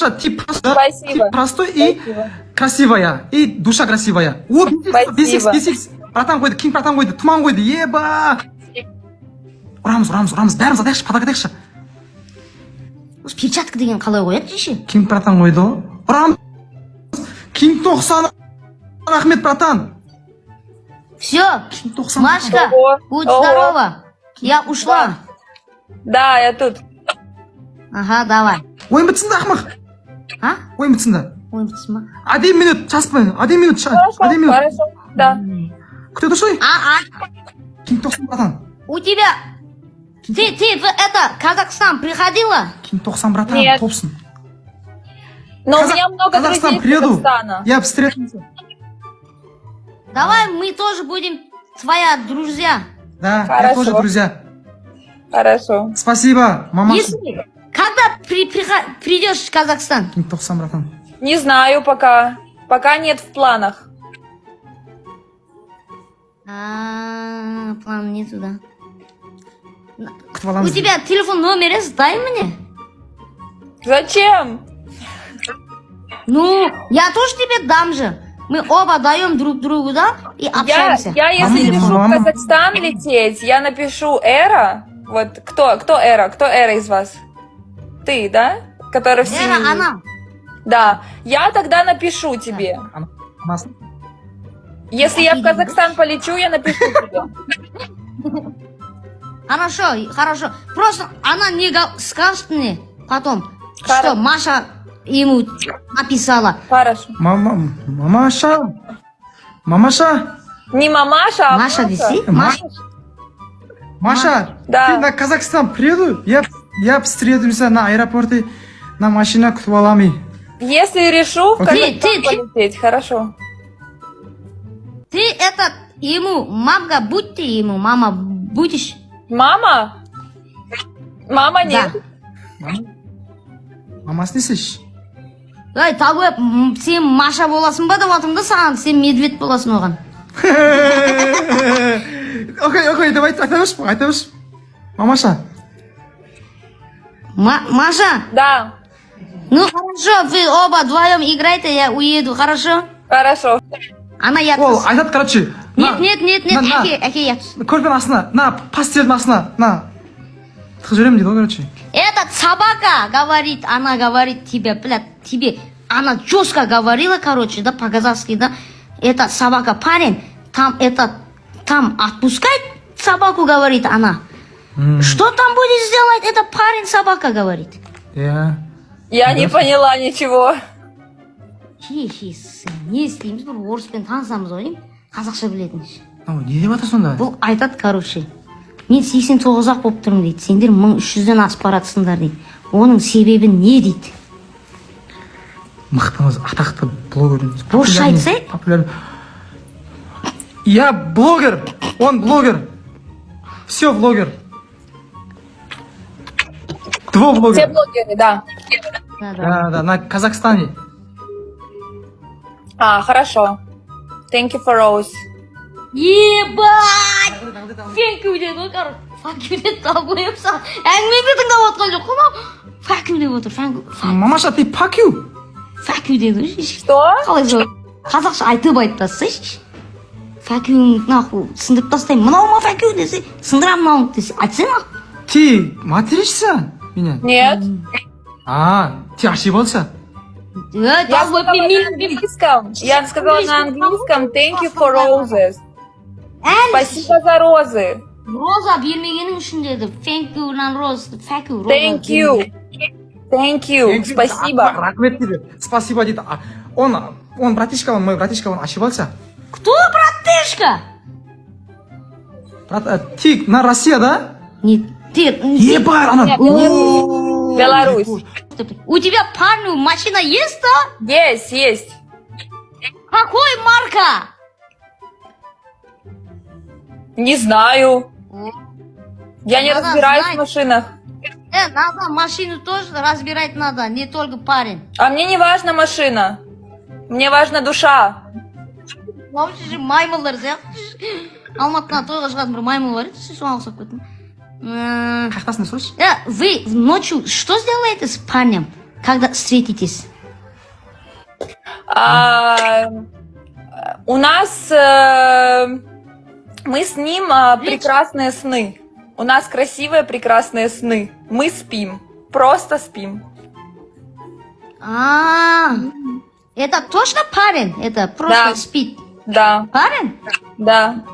Спасибо. Ты простой и красивая. И душа красивая. О, бесекс. Братан қойды, кең братан қойды, тұман қойды, еба. Ұрамыз, бәріміз адайықшы, падақ перчатка деген қалай қояды деші? Кең братан қойды ғой. Ұрамыз. Кең 90. Рахмет, братан. Все, Кең 90. Машка, будь здорова. Я ушла. Да, я тут. Ага, давай. Ойын бітсін да, ақмақ. А? Ойын бітсін да. Ойын бітсін ба? 1 минут, часпай. 1 минут, 1 минут. Хорошо, да. Күте тұрсай? Кең 90, братан. У тебя... Ты в Казахстан приходила? Кең 90, братан, Нет. топсын. Но у меня много Казахстан друзей из приеду. Казахстана. Я встретимся. Давай мы тоже будем твоя друзья. Да, я Хорошо. тоже, друзья. Хорошо. Спасибо, мама. Если... Когда придешь в Казахстан? Кең 90, братан. Не знаю пока. Пока нет в планах. План не туда. Күтіп У аламыз. тебя телефон номер есть? Дай мне. Зачем? Ну, я тоже тебе дам же. Мы оба даем друг другу, да? И общаемся. Я если решу в Казахстан лететь, я напишу Эра. Вот кто Эра? Кто Эра из вас? Ты, да? Которая в семье. Эра, она. Да. Я тогда напишу тебе. Анасы. Если я в Казахстан полечу, я напишу тебе. Хорошо. Просто она не скажет мне потом, Хорошо. что Маша ему написала. Хорошо. Мамаша. Не мамаша, а Маша виси? Маша, Да. ты на Казахстан приеду, я встретимся на аэропорте, на машине күтіп аламын. Если решу в Окей. Казахстан полететь, хорошо. Ты ему, мамка, будьте ему, мама, будешь? Мама? Мама нет. Мамасы десейші. Ай, табы, сен Маша боласың ба деп атыңды саған, сен медведь боласың оған. Окей, давай айта берші. Мамаша. Маша, Да. ну хорошо, вы оба вдвоем играйте, я уеду, хорошо? Хорошо. Она я... Ол, айтады, короче. Нет, әке, я... Көрпен астына, на, пастельдің астына, на. Тықы жүремін дейді ғой, короче. Этот собака говорит, она говорит тебе, блядь, тебе, она жестко говорила, короче, да, по-казахски, да, это собака парень, там отпускать собаку, говорит она. Что там будет сделать, это парень собака говорит. Я не поняла ничего. Не істейміз, бір орыспен танысамыз ойым, қазақша білетін. Не деп атыр сонда? Бұл айтады, короче, мен 89-ақ болып тұрмын дейді, сендер 1300-ден асып баратсыңдар дейді. Оның себебі не дейді? Мықтымыз, атақты блогер. Орысша айтсай? Я блогер, он блогер. Все блогер. Два Все блогера. блогеры, да. Да, на Казахстане. Хорошо. Thank you for Rose. Ебать! Thank you деді ғой, короче. Fuck you деді, табылып саған. Әңгімеге тыңдап отқан жоқ қой. Fuck you деп отыр, Мамаша, ты fuck you. fuck you деді ғой. Что? Қалай жауап? Қазақша айтып айтпасайшы. Fuck you, нахуй, сындырып тастаймын. Мынау ма fuck you десе, сындырам мынау десе, айтсай нахуй. Ты материшься меня? Нет. Ты ошибался? Я сказала на английском. Я сказала на английском thank you for roses. Спасибо за розы. Роза бермегенің үшін деді. Thank you, нан роз. Fuck you, роза. Thank you. Thank you. Спасибо. Рахмет тебе. Спасибо, дейді. Он братишка, он мой братишка, он ошибался. Кто братышка? Ты на Россия, да? Нет, ты... Ебать, она... Беларусь. У тебя парень машина есть, да? Есть. Какой марка? Не знаю. Я не Надо разбираюсь знать. в машинах. Надо машину тоже разбирать надо, не только парень. А мне не важна машина. Мне важна душа. Вообще же маймылдар сияқты. Алматыдан тойға шығатын бір маймыл бар еді, соған ұқсап кеттім. Қаяқтасың, слышь? Вы ночью что сделаете с парнем? когда встретитесь? У нас мы с ним прекрасные сны. У нас красивые прекрасные сны. Мы спим, просто спим. Это точно парень? Это просто Да. спит? Да, Парень? да.